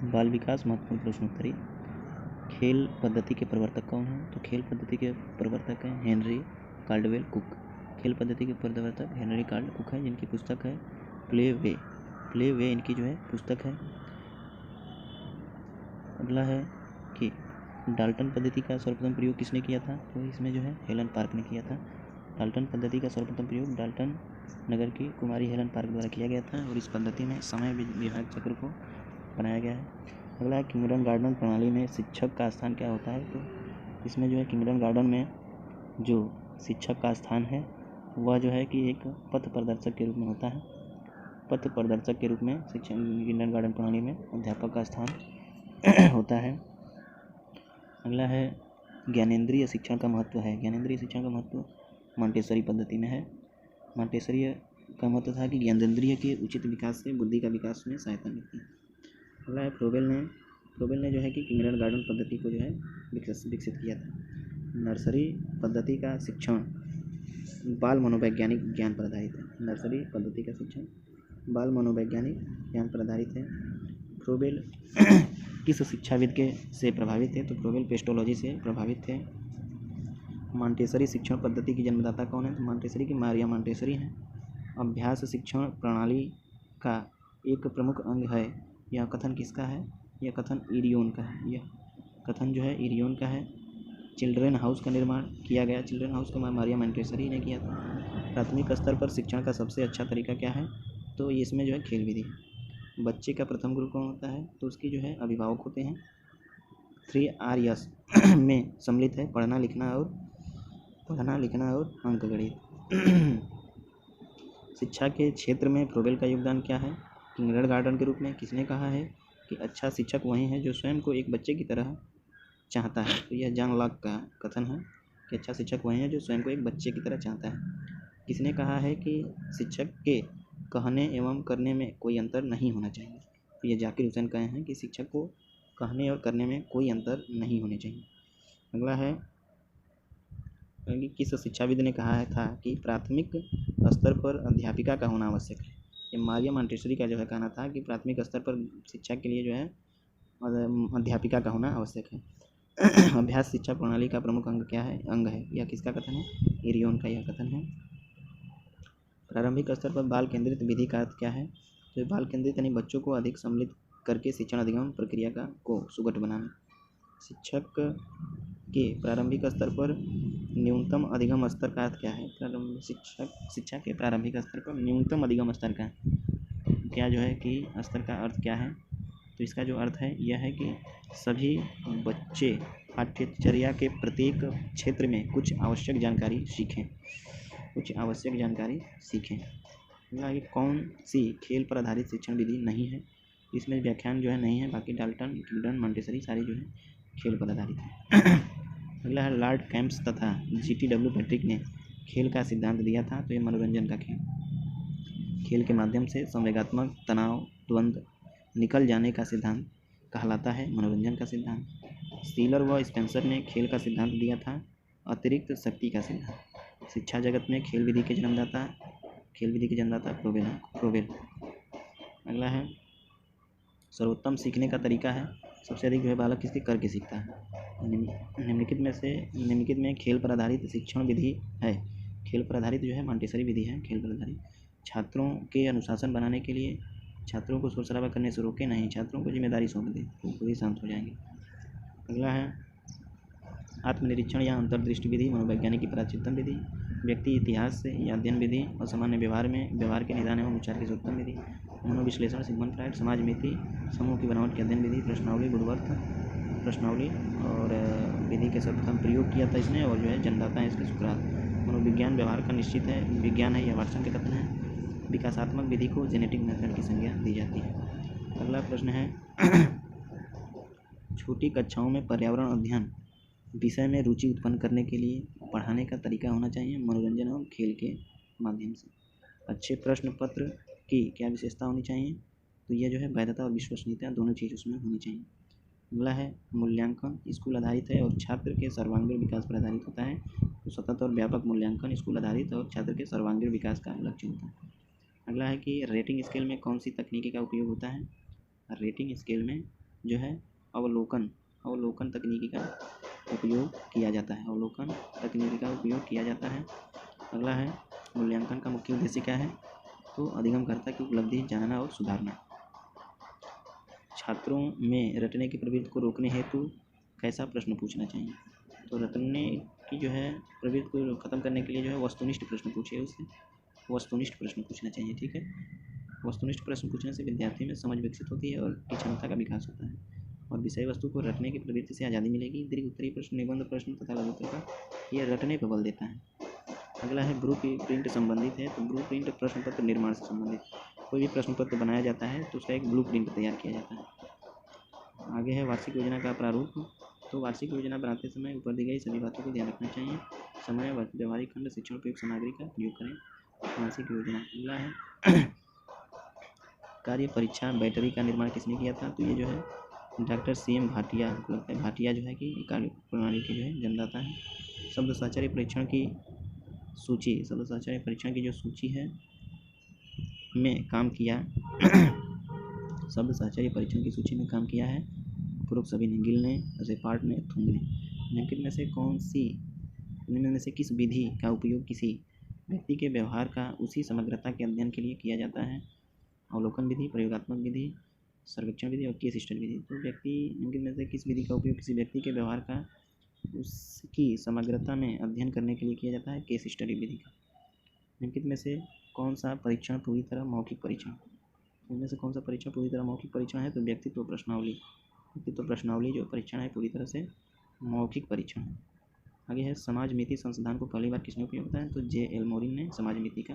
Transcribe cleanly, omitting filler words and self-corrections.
बाल विकास महत्वपूर्ण प्रश्नोत्तरी। खेल पद्धति के प्रवर्तक कौन हैं? तो खेल पद्धति के प्रवर्तक हैं हेनरी काल्डवेल कुक। खेल पद्धति के प्रवर्तक हेनरी काल्ड कुक है, जिनकी पुस्तक है प्ले वे इनकी जो है पुस्तक है। अगला है कि डाल्टन पद्धति का सर्वप्रथम प्रयोग किसने किया था? तो इसमें जो है हेलन पार्क ने किया था। डाल्टन पद्धति का सर्वप्रथम प्रयोग डाल्टन नगर की कुमारी हेलन पार्क द्वारा किया गया था और इस पद्धति में समय विभाग चक्र को बनाया गया है। अगला है किंगडन प्रणाली में शिक्षक का स्थान क्या होता है? तो इसमें जो है किंगडन गार्डन में जो शिक्षक का स्थान है वह जो है कि एक पथ प्रदर्शक के रूप में होता है। पथ प्रदर्शक के रूप में शिक्षक किंगडन गार्डन प्रणाली में अध्यापक का स्थान होता है। अगला है ज्ञानेंद्रीय शिक्षण का महत्व है। ज्ञानेंद्रीय शिक्षण का महत्व मॉन्टेसरी पद्धति में है। मॉन्टेसरी का महत्व था कि ज्ञानेंद्रिय के उचित विकास से बुद्धि का विकास में सहायता मिलती है। अगला है प्रोबेल ने जो है कि किंगडन गार्डन पद्धति को जो है विकसित किया था। नर्सरी पद्धति का शिक्षण बाल मनोवैज्ञानिक ज्ञान पर आधारित है। नर्सरी पद्धति का शिक्षण बाल मनोवैज्ञानिक ज्ञान पर आधारित है। प्रोबेल किस शिक्षाविद के से प्रभावित थे? तो प्रोबेल पेस्टोलॉजी से प्रभावित थे। मॉन्टेसरी शिक्षण पद्धति की जन्मदाता कौन है? तो मॉन्टेसरी की मारिया मॉन्टेसरी हैं। अभ्यास शिक्षण प्रणाली का एक प्रमुख अंग है, यह कथन किसका है? यह कथन इरियोन का है। यह कथन जो है इरियोन का है। चिल्ड्रेन हाउस का निर्माण किया गया। चिल्ड्रेन हाउस का मारिया मॉन्टेसरी ने किया था। प्राथमिक स्तर पर शिक्षण का सबसे अच्छा तरीका क्या है? तो इसमें जो है खेल विधि। बच्चे का प्रथम गुरु कौन होता है? तो उसकी जो है अभिभावक होते हैं। 3 R's में सम्मिलित है पढ़ना लिखना और अंकगणित। शिक्षा के क्षेत्र में प्रोबेल का योगदान क्या है? किंगडन गार्डन के रूप में किसने कहा है कि अच्छा शिक्षक वही है जो स्वयं को एक बच्चे की तरह चाहता है? तो यह जॉन लॉक का कथन है कि अच्छा शिक्षक वही है जो स्वयं को एक बच्चे की तरह चाहता है। किसने कहा है कि शिक्षक के कहने एवं करने में कोई अंतर नहीं होना चाहिए? तो ये जाकिर हुसैन कहे हैं कि शिक्षक को कहने और करने में कोई अंतर नहीं होने चाहिए। अगला है कि किस शिक्षाविद ने कहा था कि प्राथमिक स्तर पर अध्यापिका का होना आवश्यक है? ये मारिया मॉन्टेसरी का जो है कहना था कि प्राथमिक स्तर पर शिक्षा के लिए जो है अध्यापिका का होना आवश्यक है। अभ्यास शिक्षा प्रणाली का प्रमुख अंग क्या है? यह किसका कथन है? इरियोन का यह कथन है। प्रारंभिक स्तर पर बाल केंद्रित विधि का अर्थ क्या है? तो बाल केंद्रित यानी बच्चों को अधिक सम्मिलित करके शिक्षण अधिगम प्रक्रिया को सुगठ बनाना। शिक्षक के प्रारंभिक स्तर पर न्यूनतम अधिगम स्तर का अर्थ क्या है? शिक्षा के प्रारंभिक स्तर पर न्यूनतम अधिगम स्तर का क्या जो है कि स्तर का अर्थ क्या है? तो इसका जो अर्थ है यह है कि सभी बच्चे पाठ्यचर्या के प्रत्येक क्षेत्र में कुछ आवश्यक जानकारी सीखें। ये कौन सी खेल पर आधारित शिक्षण विधि नहीं है? इसमें व्याख्यान जो है नहीं है, बाकी डाल्टन किंगडन मॉन्टेसरी सारी जो है खेल पर आधारित है। अगला है लॉर्ड कैम्प्स तथा GTW पैट्रिक ने खेल का सिद्धांत दिया था। तो ये मनोरंजन का खेल के माध्यम से संवेगात्मक तनाव द्वंद्व निकल जाने का सिद्धांत कहलाता है मनोरंजन का सिद्धांत। स्टीलर व स्पेंसर ने खेल का सिद्धांत दिया था अतिरिक्त शक्ति का सिद्धांत। शिक्षा जगत में खेल विधि के जन्मदाता प्रोबेल। अगला है सर्वोत्तम सीखने का तरीका है। सबसे अधिक जो है बालक किसके करके सीखता है? निम्नलिखित में खेल पर आधारित शिक्षण विधि है। खेल पर आधारित जो है मॉन्टेसरी विधि है। खेल पर आधारित छात्रों के अनुशासन बनाने के लिए छात्रों को शोर शराबा करने से रोके नहीं, छात्रों को जिम्मेदारी सौंप दे तो खुद ही शांत हो जाएंगे। अगला है आत्मनिरीक्षण या अंतर्दृष्टि विधि मनोवैज्ञानिक की प्राचीनतम विधि। व्यक्ति इतिहास से या अध्ययन विधि और सामान्य व्यवहार के निदान एवं उपचार की सर्वोत्तम विधि। मनोविश्लेषण सिगमंड फ्रायड। समाज मिति समूह की बनावट की अध्ययन विधि। प्रश्नावली और विधि के सर्वप्रथम प्रयोग किया था इसने और जो है जन्मदाता है इसके सुकरात। मनोविज्ञान व्यवहार का निश्चित है विज्ञान है, यह वाटसन के कथन है। विकासात्मक विधि को जेनेटिक मेथड की संज्ञा दी जाती है। अगला प्रश्न है छोटी कक्षाओं में पर्यावरण अध्ययन विषय में रुचि उत्पन्न करने के लिए पढ़ाने का तरीका होना चाहिए मनोरंजन और खेल के माध्यम से। अच्छे प्रश्न पत्र की क्या विशेषता होनी चाहिए? तो यह जो है वैधता और विश्वसनीयता दोनों चीज़ उसमें होनी चाहिए। अगला है मूल्यांकन स्कूल आधारित है और छात्र के सर्वांगीण विकास पर आधारित होता है। तो सतत और व्यापक मूल्यांकन स्कूल आधारित और छात्र के सर्वांगीण विकास का लक्ष्य होता है। अगला है कि रेटिंग स्केल में कौन सी तकनीकी का उपयोग होता है? रेटिंग स्केल में जो है अवलोकन तकनीकी का उपयोग किया जाता है। अवलोकन तकनीकी का उपयोग किया जाता है। अगला है मूल्यांकन का मुख्य उद्देश्य क्या है? तो अधिगमकर्ता की उपलब्धि जानना और सुधारना। छात्रों में रटने की प्रवृत्ति को रोकने हेतु कैसा प्रश्न पूछना चाहिए? तो रटने की जो है प्रवृत्ति को ख़त्म करने के लिए जो है वस्तुनिष्ठ प्रश्न पूछिए, उससे वस्तुनिष्ठ प्रश्न पूछना चाहिए। ठीक है, वस्तुनिष्ठ प्रश्न पूछने से विद्यार्थी में समझ विकसित होती है और क्षमता का विकास होता है और विषय वस्तु को रटने की प्रवृत्ति से आज़ादी मिलेगी। दीर्घ उत्तरीय प्रश्न, निबंध प्रश्न तथा लघु प्रश्न यह रटने पर बल देता है। अगला है ब्लू प्रिंट संबंधित है। तो ब्लू प्रिंट प्रश्न पत्र निर्माण से संबंधित। कोई भी प्रश्न पत्र बनाया जाता है तो उसका एक ब्लू प्रिंट तैयार किया जाता है। आगे है वार्षिक योजना का प्रारूप। तो वार्षिक योजना बनाते समय ऊपर दी गई सभी बातों को ध्यान रखना चाहिए। समय, व्यवहारिक खंड, शिक्षण उपयुक्त सामग्री का प्रयोग करें। वार्षिक योजना। अगला है कार्य परीक्षा बैटरी का निर्माण किसने किया था? तो ये जो है डॉक्टर CM भाटिया। लगता है भाटिया जो है कि कार्य प्रणाली के जो है जन्मदाता है। शब्द साहचर्य परीक्षण की सूची, शब्द साहचर्य परीक्षण की जो सूची है में काम किया शब्द साहचर्य परीक्षण की सूची में काम किया है उपरोक्त सभी ने: गिल ने, रेपार्ट ने, थुंग ने। निम्नलिखित में से किस विधि का उपयोग किसी व्यक्ति के व्यवहार का उसी समग्रता के अध्ययन के लिए किया जाता है? अवलोकन विधि, प्रयोगात्मक विधि, सर्वेक्षण विधि और केस स्टडी विधि। तो निम्नलिखित में से किस विधि का उपयोग किसी व्यक्ति के व्यवहार का उसकी समग्रता में अध्ययन करने के लिए किया जाता है? केस स्टडी विधि का। निम्नलिखित में से कौन सा परीक्षण पूरी तरह मौखिक परीक्षण? इनमें से कौन सा परीक्षण पूरी तरह मौखिक परीक्षण है? तो व्यक्तित्व प्रश्नावली जो परीक्षण है पूरी तरह से मौखिक परीक्षण है। आगे है समाज मिति संशोधन को पहली बार किसने उपयोग किया है? तो J.L. मोरिन ने समाज मिति का